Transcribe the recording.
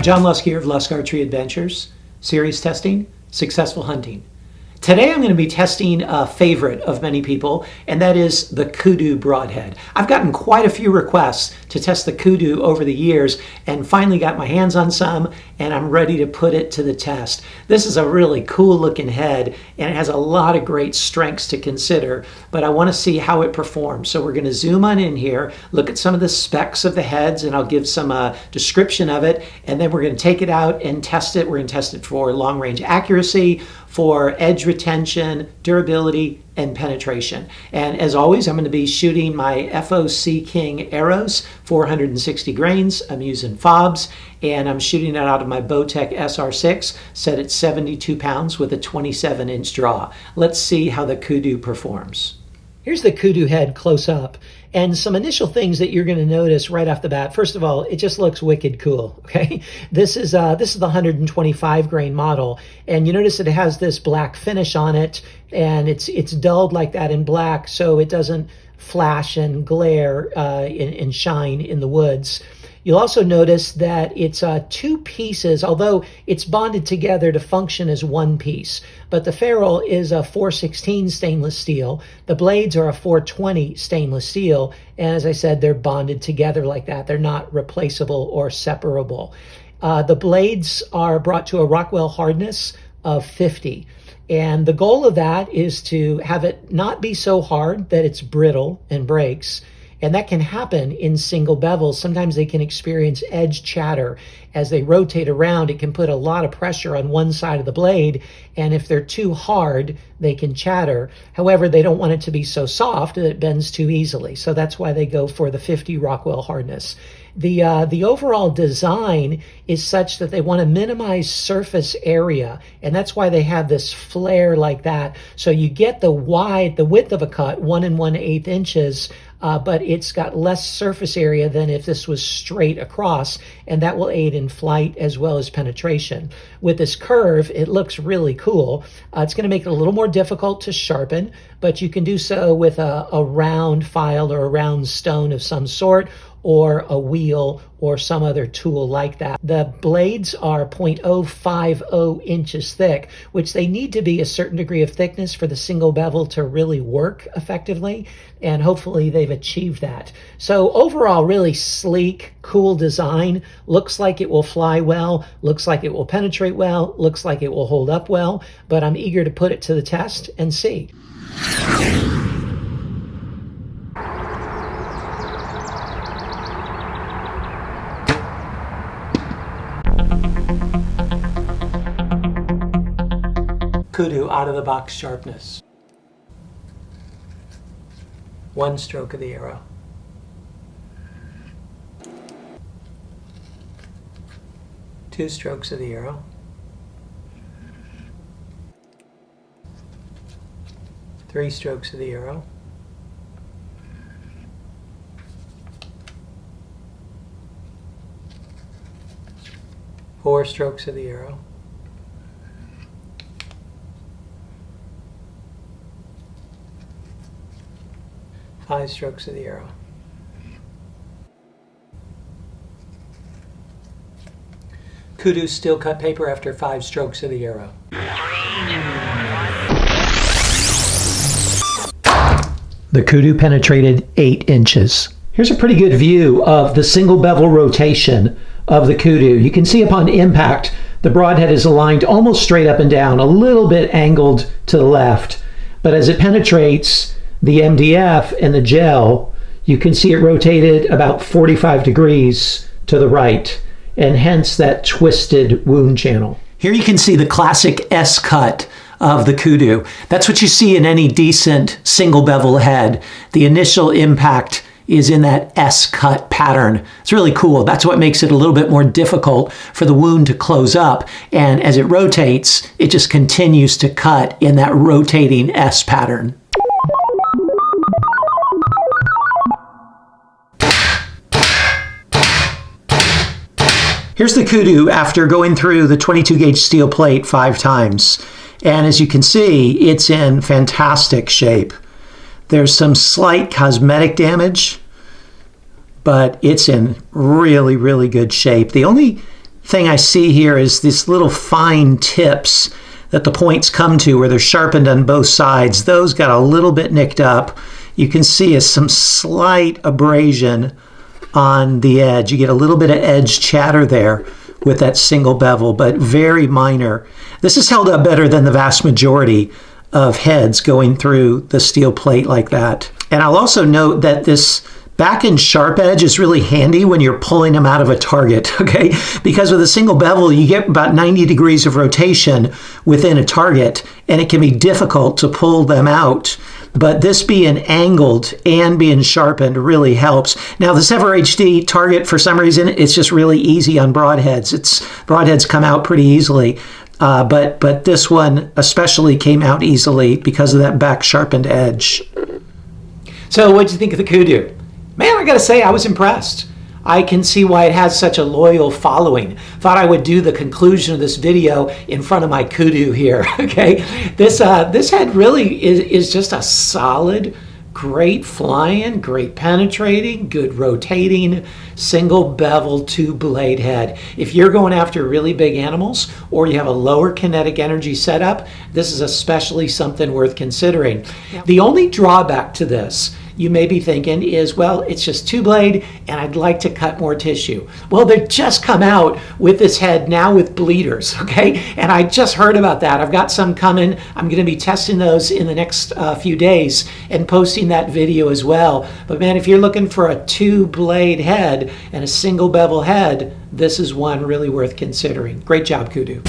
John Lusk here of Lusk Archery Adventures. Series testing, successful hunting. Today I'm going to be testing a favorite of many people, and that is the Kudu Broadhead. I've gotten quite a few requests to test the Kudu over the years and finally got my hands on some, and I'm ready to put it to the test. This is a really cool looking head, and it has a lot of great strengths to consider, but I want to see how it performs. So we're going to zoom on in here, look at some of the specs of the heads, and I'll give some description of it, and then we're going to take it out and test it. We're going to test it for long range accuracy, for edge retention, durability, and penetration. And as always, I'm going to be shooting my FOC King arrows, 460 grains. I'm using fobs, and I'm shooting it out of my Bowtech SR6, set at 72 pounds with a 27-inch draw. Let's see how the Kudu performs. Here's the Kudu head close up, and some initial things that you're going to notice right off the bat. First of all, it just looks wicked cool. Okay, this is the 125 grain model, and you notice it has this black finish on it, and it's dulled like that in black, so it doesn't flash and glare and shine in the woods. You'll also notice that it's two pieces, although it's bonded together to function as one piece. But the ferrule is a 416 stainless steel. The blades are a 420 stainless steel. And as I said, they're bonded together like that. They're not replaceable or separable. The blades are brought to a Rockwell hardness of 50. And the goal of that is to have it not be so hard that it's brittle and breaks. And that can happen in single bevels. Sometimes they can experience edge chatter. As they rotate around, it can put a lot of pressure on one side of the blade, and if they're too hard, they can chatter. However, they don't want it to be so soft that it bends too easily. So that's why they go for the 50 Rockwell hardness. The overall design is such that they want to minimize surface area, and that's why they have this flare like that. So you get the width of a cut, 1 1/8 inches, but it's got less surface area than if this was straight across, and that will aid in flight as well as penetration. With this curve, it looks really cool. It's going to make it a little more difficult to sharpen, but you can do so with a round file or a round stone of some sort, or a wheel or some other tool like that. The blades are 0.050 inches thick, which they need to be a certain degree of thickness for the single bevel to really work effectively, and hopefully they've achieved that. So overall, really sleek, cool design. Looks like it will fly well, looks like it will penetrate well, looks like it will hold up well, but I'm eager to put it to the test and see. Kudu out-of-the-box sharpness. 1 stroke of the arrow. Two strokes of the arrow. Three strokes of the arrow. Four strokes of the arrow. 5 strokes of the arrow. Kudu steel cut paper after 5 strokes of the arrow. The Kudu penetrated 8 inches. Here's a pretty good view of the single bevel rotation of the Kudu. You can see upon impact, the broadhead is aligned almost straight up and down, a little bit angled to the left, but as it penetrates the MDF and the gel, you can see it rotated about 45 degrees to the right, and hence that twisted wound channel. Here you can see the classic S-cut of the Kudu. That's what you see in any decent single bevel head. The initial impact is in that S-cut pattern. It's really cool. That's what makes it a little bit more difficult for the wound to close up. And as it rotates, it just continues to cut in that rotating S pattern. Here's the Kudu after going through the 22 gauge steel plate 5 times. And as you can see, it's in fantastic shape. There's some slight cosmetic damage, but it's in really, really good shape. The only thing I see here is these little fine tips that the points come to where they're sharpened on both sides. Those got a little bit nicked up. You can see some slight abrasion on the edge. You get a little bit of edge chatter there with that single bevel, but very minor. This is held up better than the vast majority of heads going through the steel plate like that. And I'll also note that this back and sharp edge is really handy when you're pulling them out of a target, okay? Because with a single bevel, you get about 90 degrees of rotation within a target, and it can be difficult to pull them out. But this being angled and being sharpened really helps. Now, the 7 HD target, for some reason, it's just really easy on broadheads. Broadheads come out pretty easily. But this one especially came out easily because of that back sharpened edge. So what did you think of the Kudu? Man, I gotta say, I was impressed. I can see why it has such a loyal following. Thought I would do the conclusion of this video in front of my Kudu here, okay? This head really is just a solid, great flying, great penetrating, good rotating, single bevel 2-blade head. If you're going after really big animals or you have a lower kinetic energy setup, this is especially something worth considering. Yeah. The only drawback to this, you may be thinking, is, well, it's just 2-blade and I'd like to cut more tissue. Well, they've just come out with this head now with bleeders, okay? And I just heard about that. I've got some coming. I'm gonna be testing those in the next few days and posting that video as well. But man, if you're looking for a 2-blade head and a single bevel head, this is one really worth considering. Great job, Kudu.